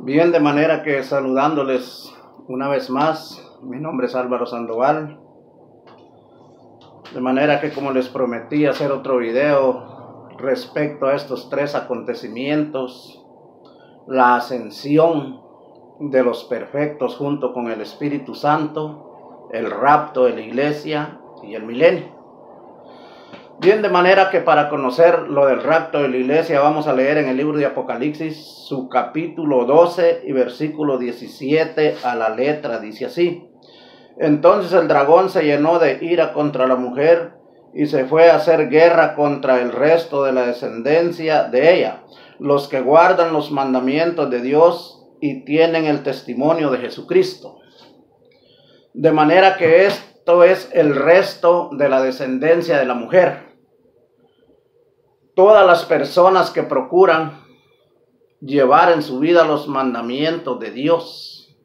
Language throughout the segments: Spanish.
Bien, de manera que saludándoles una vez más, mi nombre es Álvaro Sandoval. De manera que, como les prometí, hacer otro video respecto a estos tres acontecimientos: la ascensión de los perfectos junto con el Espíritu Santo, el rapto de la iglesia y el milenio. Bien, de manera que para conocer lo del rapto de la iglesia vamos a leer en el libro de Apocalipsis su capítulo 12 y versículo 17 a la letra. Dice así: Entonces el dragón se llenó de ira contra la mujer y se fue a hacer guerra contra el resto de la descendencia de ella, los que guardan los mandamientos de Dios y tienen el testimonio de Jesucristo. De manera que esto es el resto de la descendencia de la mujer. Todas las personas que procuran llevar en su vida los mandamientos de Dios.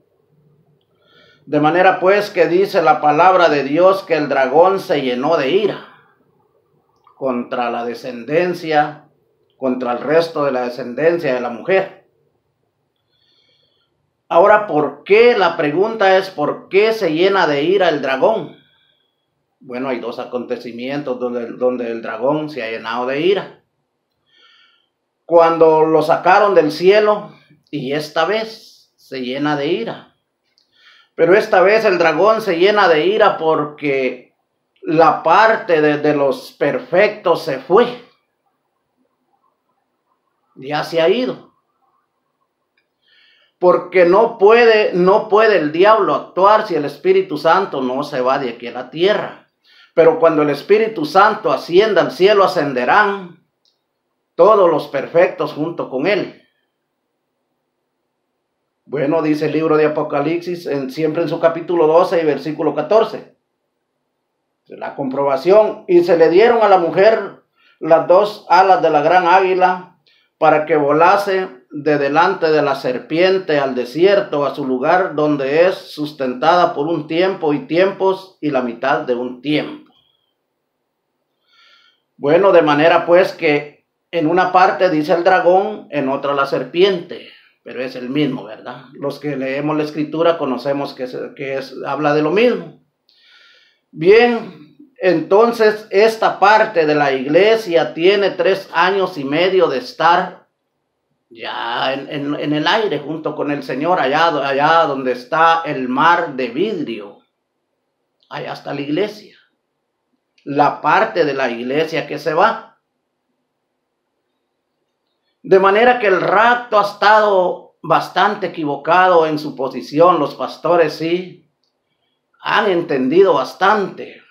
De manera pues que dice la palabra de Dios que el dragón se llenó de ira contra la descendencia, contra el resto de la descendencia de la mujer. Ahora, ¿por qué? La pregunta es, ¿por qué se llena de ira el dragón? Bueno, hay dos acontecimientos donde el dragón se ha llenado de ira. Cuando lo sacaron del cielo, y esta vez se llena de ira. Pero esta vez el dragón se llena de ira porque la parte de los perfectos se fue. Ya se ha ido. Porque no puede el diablo actuar si el Espíritu Santo no se va de aquí a la tierra. Pero cuando el Espíritu Santo ascienda al cielo, ascenderán todos los perfectos junto con él. Bueno, dice el libro de Apocalipsis, siempre en su capítulo 12 y versículo 14. La comprobación: y se le dieron a la mujer las dos alas de la gran águila para que volase de delante de la serpiente al desierto, a su lugar donde es sustentada por un tiempo y tiempos y la mitad de un tiempo. Bueno, de manera pues que en una parte dice el dragón, en otra la serpiente, pero es el mismo, ¿verdad? Los que leemos la escritura conocemos que habla de lo mismo. Bien, entonces esta parte de la iglesia tiene 3 años y medio de estar ya en el aire junto con el Señor, allá donde está el mar de vidrio. Allá está la iglesia. La parte de la iglesia que se va. De manera que el rapto ha estado bastante equivocado en su posición. Los pastores sí han entendido bastante.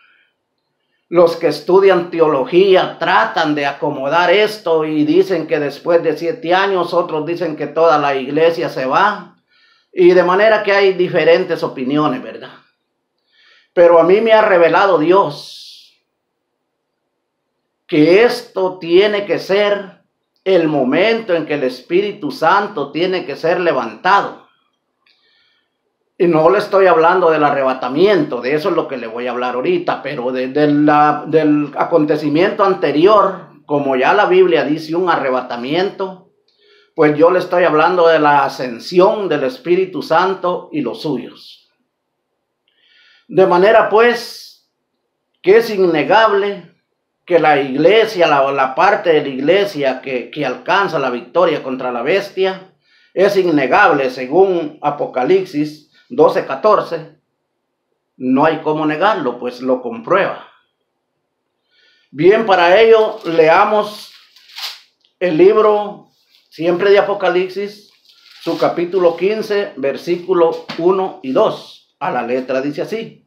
Los que estudian teología tratan de acomodar esto y dicen que después de 7 años, otros dicen que toda la iglesia se va. Y de manera que hay diferentes opiniones, ¿verdad? Pero a mí me ha revelado Dios que esto tiene que ser el momento en que el Espíritu Santo tiene que ser levantado. Y no le estoy hablando del arrebatamiento, de eso es lo que le voy a hablar ahorita, pero del acontecimiento anterior, como ya la Biblia dice un arrebatamiento, pues yo le estoy hablando de la ascensión del Espíritu Santo y los suyos. De manera pues que es innegable que la iglesia, la parte de la iglesia que alcanza la victoria contra la bestia, es innegable según Apocalipsis 12:14. No hay cómo negarlo, pues lo comprueba. Bien, para ello leamos el libro siempre de Apocalipsis, su capítulo 15, versículo 1 y 2. A la letra dice así: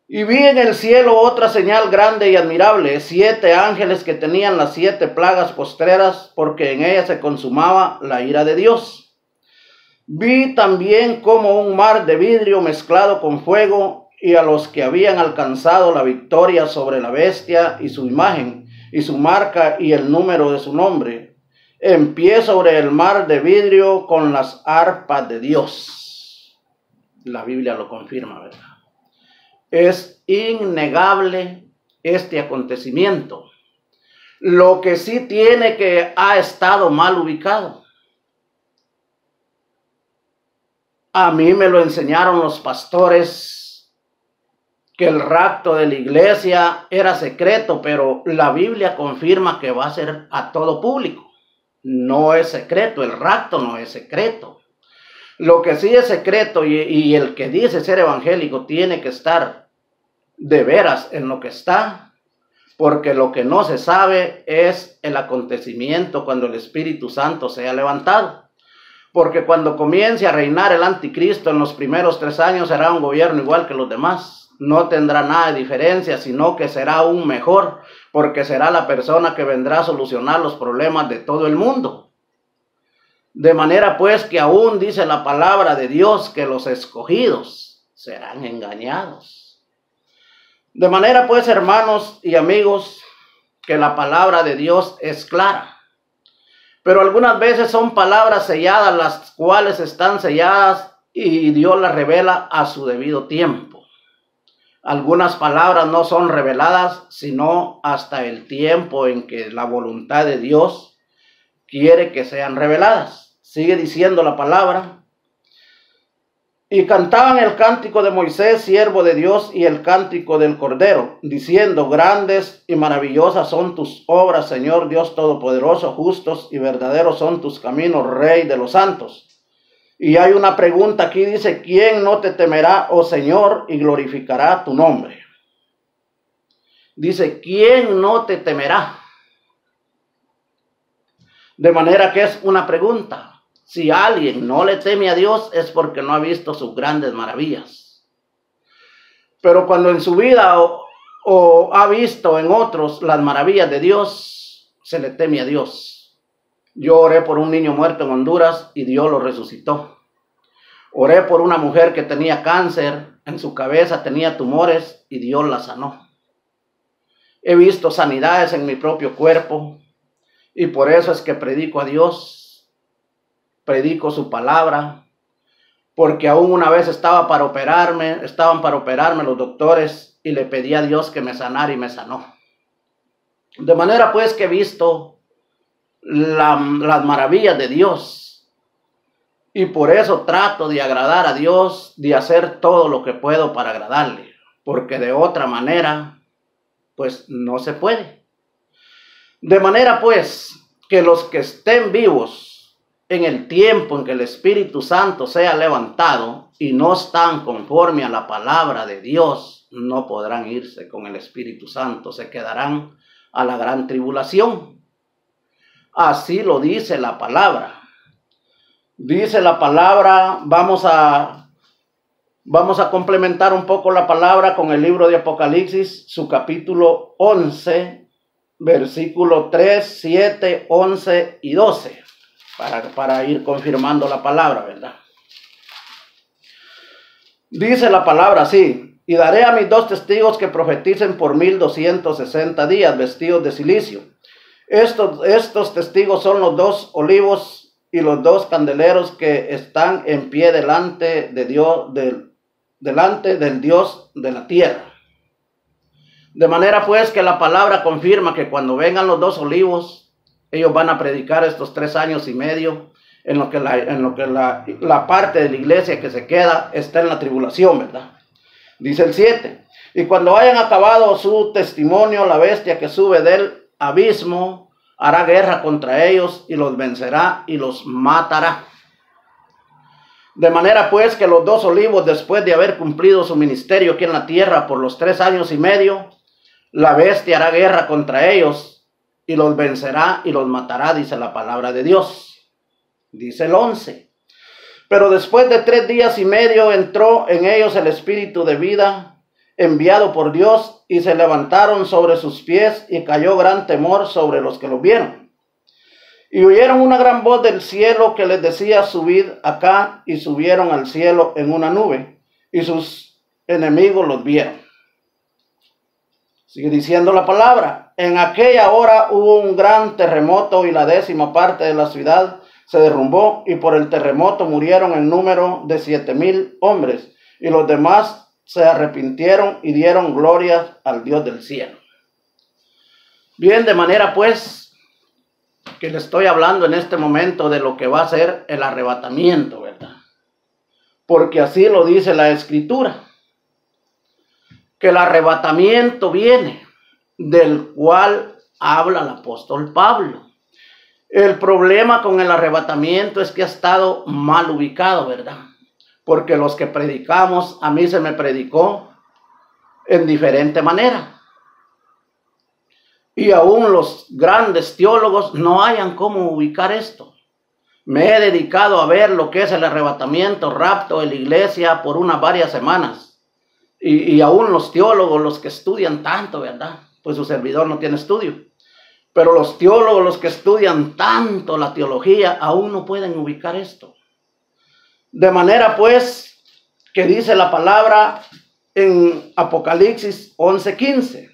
Y vi en el cielo otra señal grande y admirable, 7 ángeles que tenían las 7 plagas postreras, porque en ellas se consumaba la ira de Dios. Vi también como un mar de vidrio mezclado con fuego, y a los que habían alcanzado la victoria sobre la bestia y su imagen, y su marca y el número de su nombre, en pie sobre el mar de vidrio con las arpas de Dios. La Biblia lo confirma, ¿verdad? Es innegable este acontecimiento. Lo que sí tiene que ha estado mal ubicado. A mí me lo enseñaron los pastores, que el rapto de la iglesia era secreto, pero la Biblia confirma que va a ser a todo público. No es secreto, el rapto no es secreto. Lo que sí es secreto, y el que dice ser evangélico tiene que estar de veras en lo que está, porque lo que no se sabe es el acontecimiento cuando el Espíritu Santo sea levantado. Porque cuando comience a reinar el anticristo en los primeros 3 años será un gobierno igual que los demás. No tendrá nada de diferencia, sino que será aún mejor, porque será la persona que vendrá a solucionar los problemas de todo el mundo. De manera pues que aún dice la palabra de Dios que los escogidos serán engañados. De manera pues, hermanos y amigos, que la palabra de Dios es clara. Pero algunas veces son palabras selladas, las cuales están selladas y Dios las revela a su debido tiempo. Algunas palabras no son reveladas, sino hasta el tiempo en que la voluntad de Dios quiere que sean reveladas. Sigue diciendo la palabra. Y cantaban el cántico de Moisés, siervo de Dios, y el cántico del Cordero, diciendo: grandes y maravillosas son tus obras, Señor Dios Todopoderoso, justos y verdaderos son tus caminos, Rey de los santos. Y hay una pregunta aquí, dice: ¿quién no te temerá, oh Señor, y glorificará tu nombre? Dice: ¿quién no te temerá? De manera que es una pregunta. Si alguien no le teme a Dios es porque no ha visto sus grandes maravillas. Pero cuando en su vida o ha visto en otros las maravillas de Dios, se le teme a Dios. Yo oré por un niño muerto en Honduras y Dios lo resucitó. Oré por una mujer que tenía cáncer, en su cabeza tenía tumores y Dios la sanó. He visto sanidades en mi propio cuerpo y por eso es que predico a Dios. Predico su palabra, porque aún una vez estaban para operarme los doctores y le pedí a Dios que me sanara y me sanó. De manera pues que he visto las maravillas de Dios y por eso trato de agradar a Dios, de hacer todo lo que puedo para agradarle, porque de otra manera pues no se puede. De manera pues que los que estén vivos en el tiempo en que el Espíritu Santo sea levantado y no están conforme a la palabra de Dios, no podrán irse con el Espíritu Santo, se quedarán a la gran tribulación. Así lo dice la palabra. Dice la palabra, vamos a complementar un poco la palabra con el libro de Apocalipsis, su capítulo 11, versículo 3, 7, 11 y 12. Para ir confirmando la palabra, ¿verdad? Dice la palabra así: y daré a mis 2 testigos que profeticen por 1260 días, vestidos de cilicio. Estos testigos son los 2 olivos y los 2 candeleros que están en pie delante de Dios, delante del Dios de la tierra. De manera pues que la palabra confirma que cuando vengan los 2 olivos, ellos van a predicar estos 3 años y medio en lo que la parte de la iglesia que se queda está en la tribulación, ¿verdad? Dice el 7. Y cuando hayan acabado su testimonio, la bestia que sube del abismo hará guerra contra ellos y los vencerá y los matará. De manera pues que los 2 olivos, después de haber cumplido su ministerio aquí en la tierra por los 3 años y medio, la bestia hará guerra contra ellos y los vencerá y los matará, dice la palabra de Dios. Dice el 11. Pero después de 3 días y medio entró en ellos el espíritu de vida enviado por Dios y se levantaron sobre sus pies y cayó gran temor sobre los que los vieron. Y oyeron una gran voz del cielo que les decía: subid acá, y subieron al cielo en una nube y sus enemigos los vieron. Sigue diciendo la palabra: en aquella hora hubo un gran terremoto y la 10ª parte de la ciudad se derrumbó y por el terremoto murieron en número de 7,000 hombres y los demás se arrepintieron y dieron gloria al Dios del cielo. Bien, de manera pues que le estoy hablando en este momento de lo que va a ser el arrebatamiento, ¿verdad? porque así lo dice la Escritura, que el arrebatamiento viene, del cual habla el apóstol Pablo. El problema con el arrebatamiento es que ha estado mal ubicado, ¿verdad? Porque los que predicamos, a mí se me predicó en diferente manera. Y aún los grandes teólogos no hayan cómo ubicar esto. Me he dedicado a ver lo que es el arrebatamiento, rapto de la iglesia por unas varias semanas. Y aún los teólogos, los que estudian tanto, ¿verdad? Pues su servidor no tiene estudio. Pero los teólogos, los que estudian tanto la teología, aún no pueden ubicar esto. De manera pues que dice la palabra en Apocalipsis 11:15.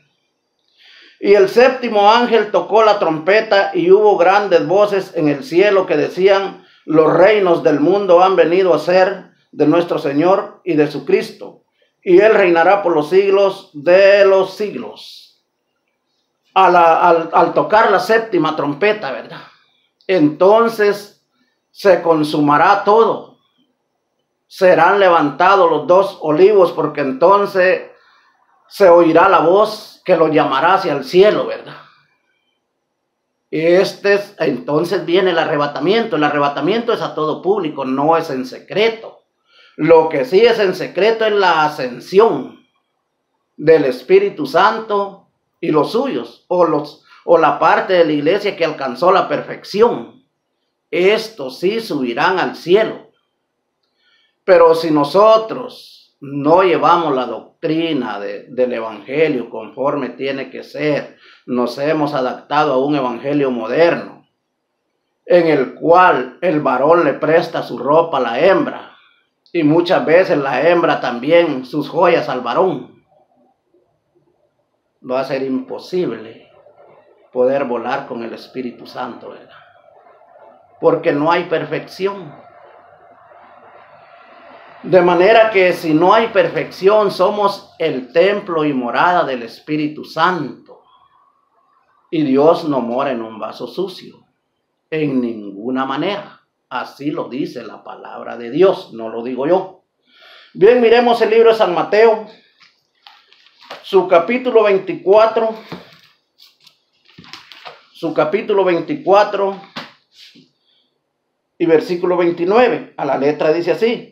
Y el séptimo ángel tocó la trompeta y hubo grandes voces en el cielo que decían: los reinos del mundo han venido a ser de nuestro Señor y de su Cristo, y Él reinará por los siglos de los siglos. Al tocar la séptima trompeta, ¿verdad? Entonces se consumará todo. Serán levantados los dos olivos, porque entonces se oirá la voz que los llamará hacia el cielo, ¿verdad? Y entonces viene el arrebatamiento. El arrebatamiento es a todo público, no es en secreto. Lo que sí es en secreto es la ascensión del Espíritu Santo y los suyos, o la parte de la iglesia que alcanzó la perfección. Estos sí subirán al cielo. Pero si nosotros no llevamos la doctrina del evangelio conforme tiene que ser, nos hemos adaptado a un evangelio moderno, en el cual el varón le presta su ropa a la hembra, y muchas veces la hembra también sus joyas al varón, va a ser imposible poder volar con el Espíritu Santo, ¿verdad? Porque no hay perfección. De manera que si no hay perfección, somos el templo y morada del Espíritu Santo. Y Dios no mora en un vaso sucio, en ninguna manera. Así lo dice la palabra de Dios, no lo digo yo. Bien, miremos el libro de San Mateo, su capítulo 24, y versículo 29, a la letra dice así: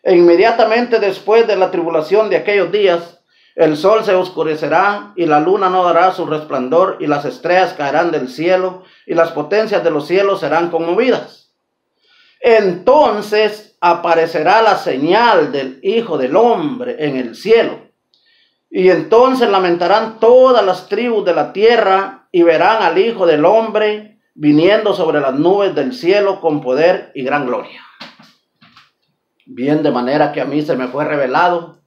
e inmediatamente después de la tribulación de aquellos días, el sol se oscurecerá y la luna no dará su resplandor y las estrellas caerán del cielo y las potencias de los cielos serán conmovidas. Entonces aparecerá la señal del Hijo del Hombre en el cielo. Y entonces lamentarán todas las tribus de la tierra y verán al Hijo del Hombre viniendo sobre las nubes del cielo con poder y gran gloria. Bien, de manera que a mí se me fue revelado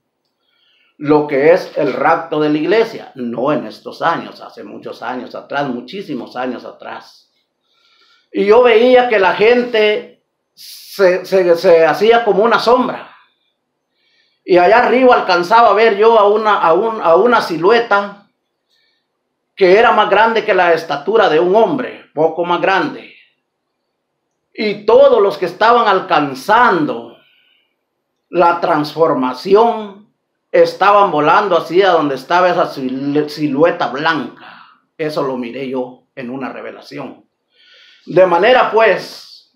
lo que es el rapto de la iglesia. No en estos años, hace muchos años atrás, muchísimos años atrás. Y yo veía que la gente se hacía como una sombra. Y allá arriba alcanzaba a ver yo a una silueta que era más grande que la estatura de un hombre, poco más grande. Y todos los que estaban alcanzando la transformación estaban volando hacia donde estaba esa silueta blanca. Eso lo miré yo en una revelación. De manera pues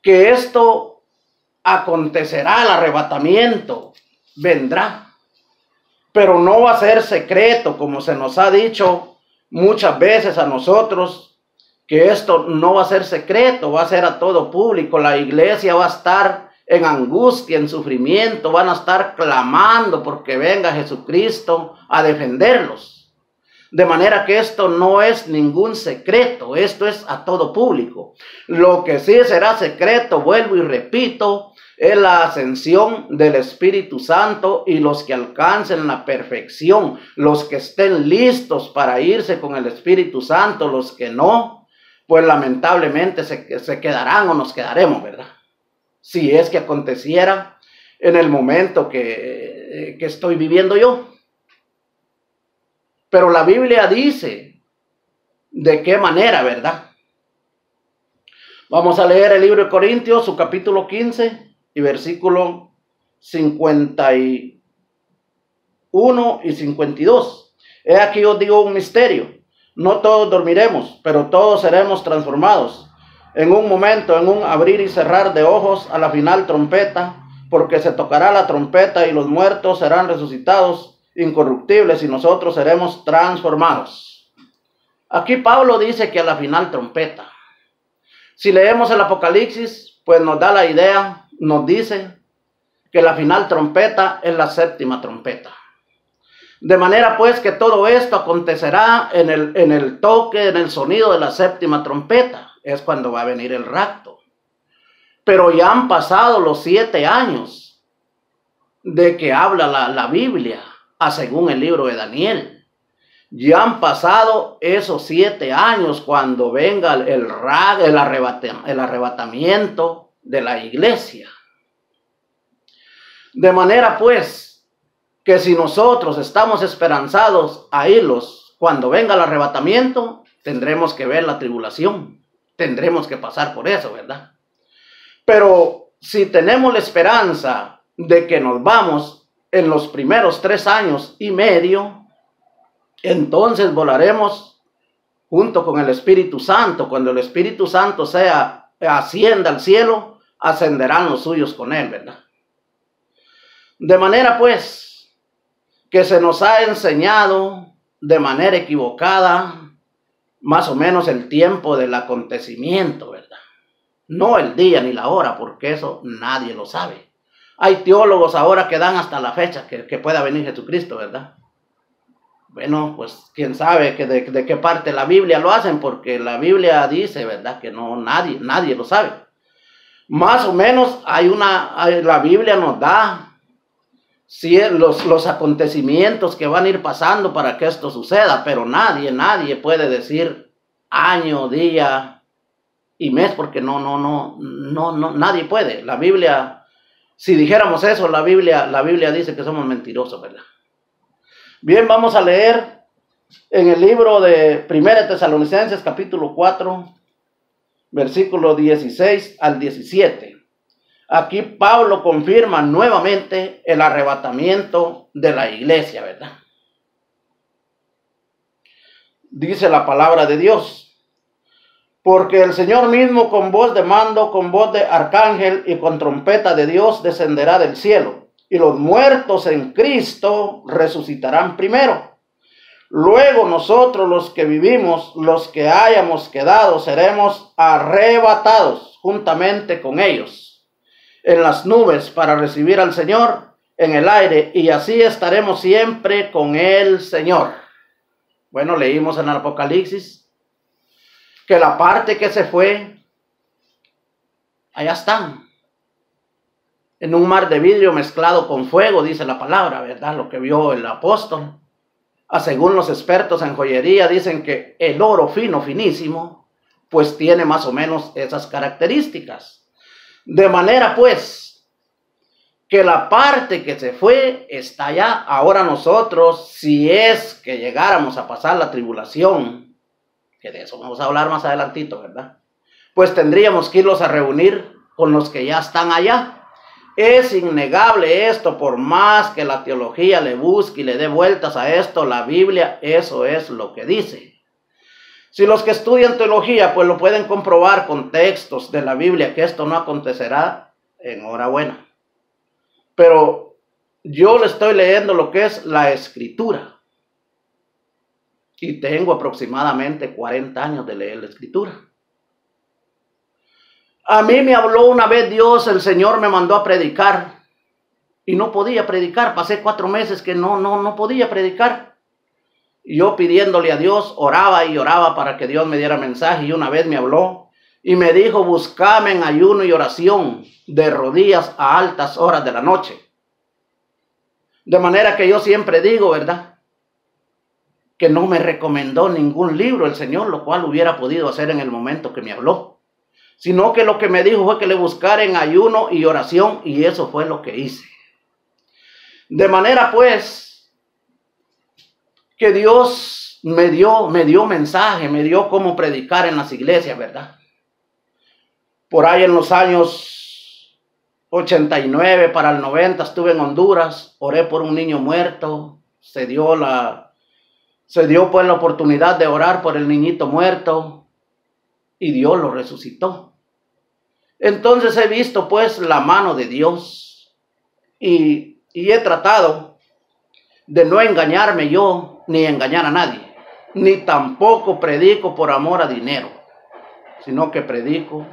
que esto acontecerá, el arrebatamiento vendrá, pero no va a ser secreto, como se nos ha dicho muchas veces a nosotros, que esto no va a ser secreto, va a ser a todo público. La iglesia va a estar en angustia, en sufrimiento, van a estar clamando porque venga Jesucristo a defenderlos. De manera que esto no es ningún secreto, esto es a todo público. Lo que sí será secreto, vuelvo y repito, es la ascensión del Espíritu Santo y los que alcancen la perfección, los que estén listos para irse con el Espíritu Santo, los que no, pues lamentablemente se quedarán o nos quedaremos, ¿verdad? Si es que aconteciera en el momento que estoy viviendo yo. Pero la Biblia dice de qué manera, ¿verdad? Vamos a leer el libro de Corintios, su capítulo 15 y versículo 51 y 52. He aquí os digo un misterio. No todos dormiremos, pero todos seremos transformados. En un momento, en un abrir y cerrar de ojos, a la final trompeta, porque se tocará la trompeta y los muertos serán resucitados incorruptibles y nosotros seremos transformados. Aquí Pablo dice que a la final trompeta. Si leemos el Apocalipsis, pues nos da la idea, nos dice que la final trompeta es la séptima trompeta. De manera pues que todo esto acontecerá en el toque, en el sonido de la séptima trompeta. Es cuando va a venir el rapto. Pero ya han pasado los 7 años de que habla la Biblia, según el libro de Daniel. Ya han pasado esos 7 años cuando venga el arrebatamiento de la iglesia. De manera pues que si nosotros estamos esperanzados a irlos cuando venga el arrebatamiento, tendremos que ver la tribulación, tendremos que pasar por eso, ¿verdad? Pero si tenemos la esperanza de que nos vamos en los primeros 3 años y medio, entonces volaremos junto con el Espíritu Santo. Cuando el Espíritu Santo ascienda al cielo, ascenderán los suyos con él, ¿verdad? De manera pues que se nos ha enseñado de manera equivocada más o menos el tiempo del acontecimiento, ¿verdad? No el día ni la hora, porque eso nadie lo sabe. Hay teólogos ahora que dan hasta la fecha que pueda venir Jesucristo, ¿verdad? Bueno, pues quién sabe de qué parte de la Biblia lo hacen, porque la Biblia dice, ¿verdad? Que no, nadie lo sabe. Más o menos la Biblia nos da los acontecimientos que van a ir pasando para que esto suceda, pero nadie puede decir año, día y mes, porque no, nadie puede. La Biblia, si dijéramos eso, la Biblia dice que somos mentirosos, ¿verdad? Bien, vamos a leer en el libro de 1 Tesalonicenses, capítulo 4, versículo 16 al 17. Aquí Pablo confirma nuevamente el arrebatamiento de la iglesia, ¿verdad? Dice la palabra de Dios: porque el Señor mismo con voz de mando, con voz de arcángel y con trompeta de Dios descenderá del cielo, y los muertos en Cristo resucitarán primero. Luego nosotros los que vivimos, los que hayamos quedado, seremos arrebatados juntamente con ellos en las nubes para recibir al Señor en el aire, y así estaremos siempre con el Señor. Bueno, leímos en el Apocalipsis que la parte que se fue, allá están, en un mar de vidrio mezclado con fuego, dice la palabra, ¿verdad? Lo que vio el apóstol. Según los expertos en joyería, dicen que el oro fino, finísimo, pues tiene más o menos esas características. De manera pues que la parte que se fue está allá. Ahora nosotros, si es que llegáramos a pasar la tribulación, que de eso vamos a hablar más adelantito, ¿verdad? Pues tendríamos que irlos a reunir con los que ya están allá. Es innegable esto, por más que la teología le busque y le dé vueltas a esto, la Biblia, eso es lo que dice. Si los que estudian teología, pues lo pueden comprobar con textos de la Biblia que esto no acontecerá, enhorabuena. Pero yo le estoy leyendo lo que es la Escritura. Y tengo aproximadamente 40 años de leer la Escritura. A mí me habló una vez Dios, el Señor me mandó a predicar. Y no podía predicar, pasé 4 meses que no podía predicar. Yo pidiéndole a Dios, oraba y oraba para que Dios me diera mensaje, y una vez me habló y me dijo: búscame en ayuno y oración, de rodillas a altas horas de la noche. De manera que yo siempre digo, ¿verdad?, que no me recomendó ningún libro el Señor, lo cual hubiera podido hacer en el momento que me habló, sino que lo que me dijo fue que le buscara en ayuno y oración, y eso fue lo que hice. De manera pues que Dios me dio mensaje, me dio cómo predicar en las iglesias, ¿verdad? Por ahí en los años 89 para el 90 estuve en Honduras, oré por un niño muerto, se dio pues la oportunidad de orar por el niñito muerto y Dios lo resucitó. Entonces he visto pues la mano de Dios y he tratado de no engañarme yo ni engañar a nadie, ni tampoco predico por amor a dinero, sino que predico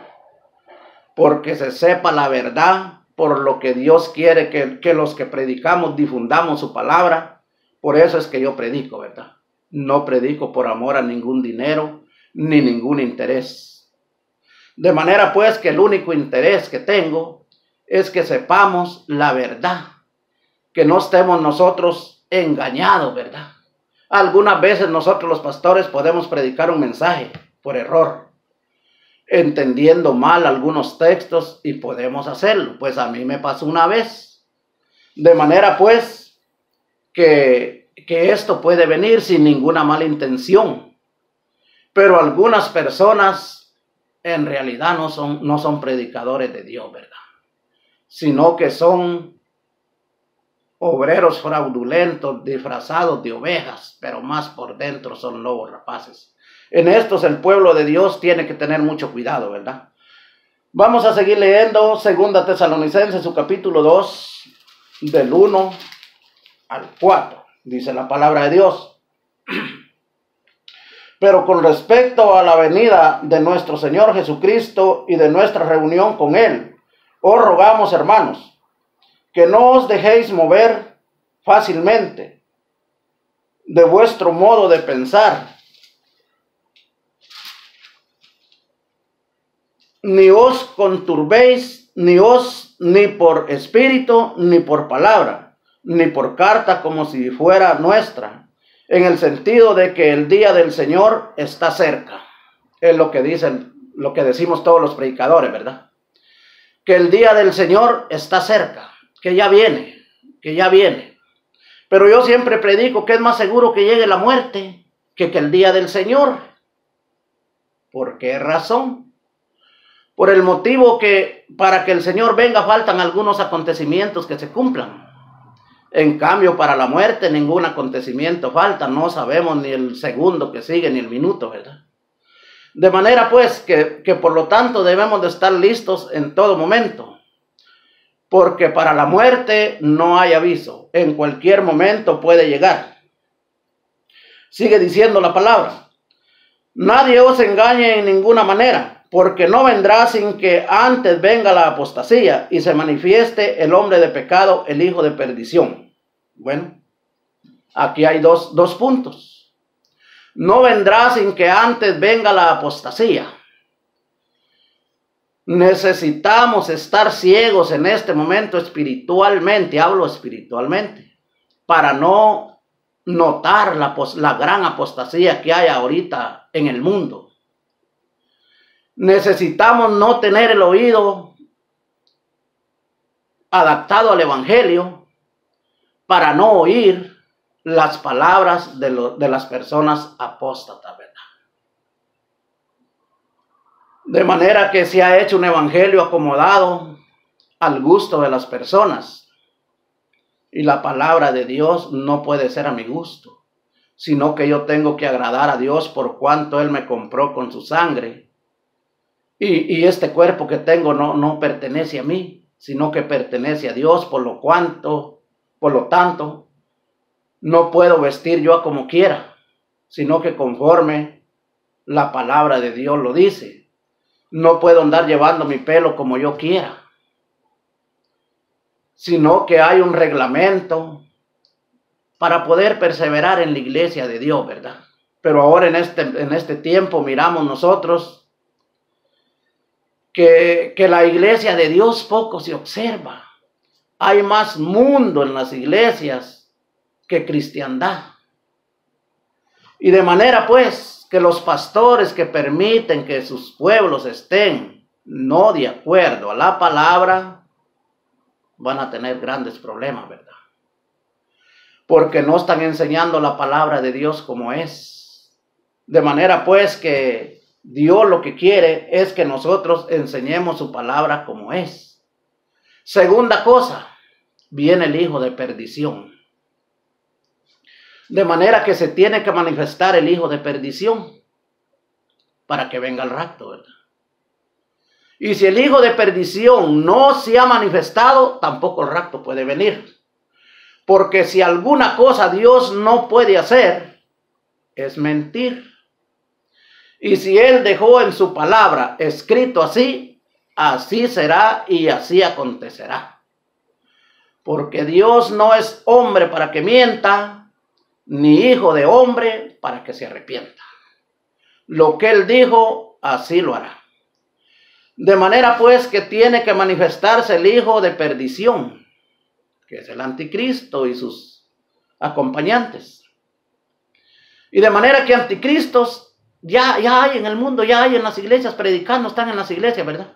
porque se sepa la verdad, por lo que Dios quiere que los que predicamos difundamos su palabra. Por eso es que yo predico, ¿verdad? No predico por amor a ningún dinero ni ningún interés. De manera pues que el único interés que tengo es que sepamos la verdad, que no estemos nosotros engañados, ¿verdad? Algunas veces nosotros los pastores podemos predicar un mensaje por error, entendiendo mal algunos textos y podemos hacerlo. Pues a mí me pasó una vez. De manera pues que esto puede venir sin ninguna mala intención. Pero algunas personas en realidad no son predicadores de Dios, ¿verdad? Sino que son obreros fraudulentos disfrazados de ovejas, pero más por dentro son lobos rapaces. En estos el pueblo de Dios tiene que tener mucho cuidado, ¿verdad? Vamos a seguir leyendo 2 Tesalonicenses, su capítulo 2, del 1 al 4. Dice la palabra de Dios. Pero con respecto a la venida de nuestro Señor Jesucristo y de nuestra reunión con Él, os rogamos, hermanos, que no os dejéis mover fácilmente de vuestro modo de pensar, ni os conturbéis, ni por espíritu, ni por palabra, ni por carta como si fuera nuestra, en el sentido de que el día del Señor está cerca. Es lo que dicen, lo que decimos todos los predicadores, ¿verdad? Que el día del Señor está cerca, que ya viene, Pero yo siempre predico que es más seguro que llegue la muerte que el día del Señor. ¿Por qué razón? Por el motivo que para que el Señor venga faltan algunos acontecimientos que se cumplan. En cambio, para la muerte ningún acontecimiento falta. No sabemos ni el segundo que sigue ni el minuto, ¿verdad? De manera pues que por lo tanto debemos de estar listos en todo momento. Porque para la muerte no hay aviso. En cualquier momento puede llegar. Sigue diciendo la palabra. Nadie os engañe en ninguna manera, porque no vendrá sin que antes venga la apostasía y se manifieste el hombre de pecado, el hijo de perdición. Bueno, aquí hay dos puntos. No vendrá sin que antes venga la apostasía. Necesitamos estar ciegos en este momento espiritualmente, hablo espiritualmente, para no notar la gran apostasía que hay ahorita en el mundo. Necesitamos no tener el oído adaptado al evangelio para no oír las palabras de las personas apóstatas, ¿verdad? De manera que se ha hecho un evangelio acomodado al gusto de las personas. Y la palabra de Dios no puede ser a mi gusto, sino que yo tengo que agradar a Dios por cuanto Él me compró con su sangre. Y este cuerpo que tengo no pertenece a mí, sino que pertenece a Dios, por lo tanto, no puedo vestir yo como quiera, sino que conforme la palabra de Dios lo dice. No puedo andar llevando mi pelo como yo quiera, sino que hay un reglamento para poder perseverar en la iglesia de Dios, ¿verdad? Pero ahora en este tiempo miramos nosotros que la iglesia de Dios poco se observa. Hay más mundo en las iglesias que cristiandad. Y de manera pues que los pastores que permiten que sus pueblos estén no de acuerdo a la palabra, van a tener grandes problemas, ¿verdad? Porque no están enseñando la palabra de Dios como es. De manera pues que Dios lo que quiere es que nosotros enseñemos su palabra como es. Segunda cosa, viene el hijo de perdición. De manera que se tiene que manifestar el hijo de perdición para que venga el rapto, ¿verdad? Y si el hijo de perdición no se ha manifestado, tampoco el rapto puede venir. Porque si alguna cosa Dios no puede hacer, es mentir. Y si Él dejó en su palabra escrito así, así será y así acontecerá. Porque Dios no es hombre para que mienta, ni hijo de hombre para que se arrepienta. Lo que Él dijo, así lo hará. De manera pues que tiene que manifestarse el hijo de perdición, que es el anticristo y sus acompañantes. Y de manera que anticristos ya hay en el mundo, ya hay en las iglesias predicando, están en las iglesias, ¿verdad?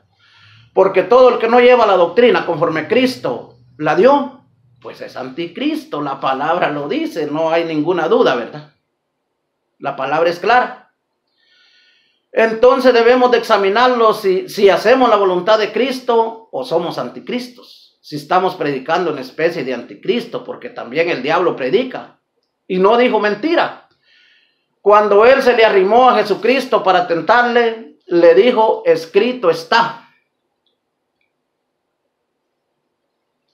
Porque todo el que no lleva la doctrina conforme Cristo la dio, pues es anticristo. La palabra lo dice, no hay ninguna duda, ¿verdad? La palabra es clara. Entonces debemos de examinarlo si hacemos la voluntad de Cristo o somos anticristos. Si estamos predicando una especie de anticristo, porque también el diablo predica. Y no dijo mentira. Cuando él se le arrimó a Jesucristo para tentarle, le dijo, escrito está.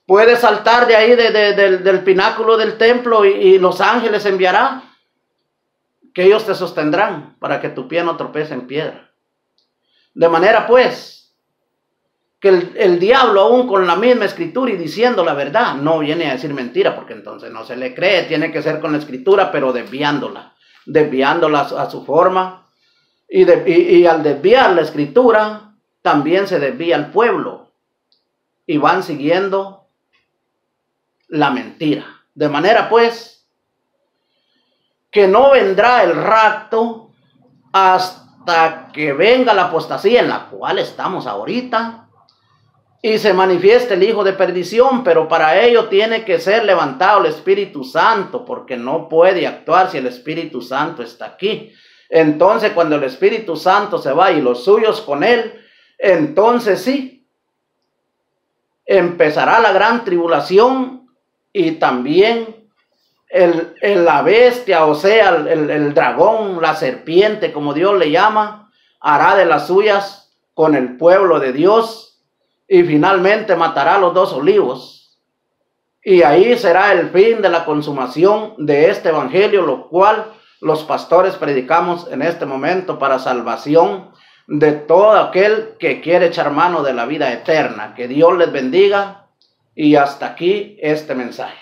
Puede saltar de ahí del pináculo del templo y los ángeles enviará, que ellos te sostendrán para que tu pie no tropece en piedra. De manera pues, que el diablo aún con la misma escritura y diciendo la verdad, no viene a decir mentira, porque entonces no se le cree, tiene que ser con la escritura, pero desviándola a su forma. Y al desviar la escritura, también se desvía el pueblo, y van siguiendo la mentira. De manera pues, que no vendrá el rapto hasta que venga la apostasía en la cual estamos ahorita y se manifieste el hijo de perdición, pero para ello tiene que ser levantado el Espíritu Santo, porque no puede actuar si el Espíritu Santo está aquí. Entonces cuando el Espíritu Santo se va y los suyos con él, entonces sí, empezará la gran tribulación y también la bestia, o sea, el dragón, la serpiente, como Dios le llama, hará de las suyas con el pueblo de Dios y finalmente matará a los dos olivos. Y ahí será el fin de la consumación de este evangelio, lo cual los pastores predicamos en este momento para salvación de todo aquel que quiere echar mano de la vida eterna. Que Dios les bendiga y hasta aquí este mensaje.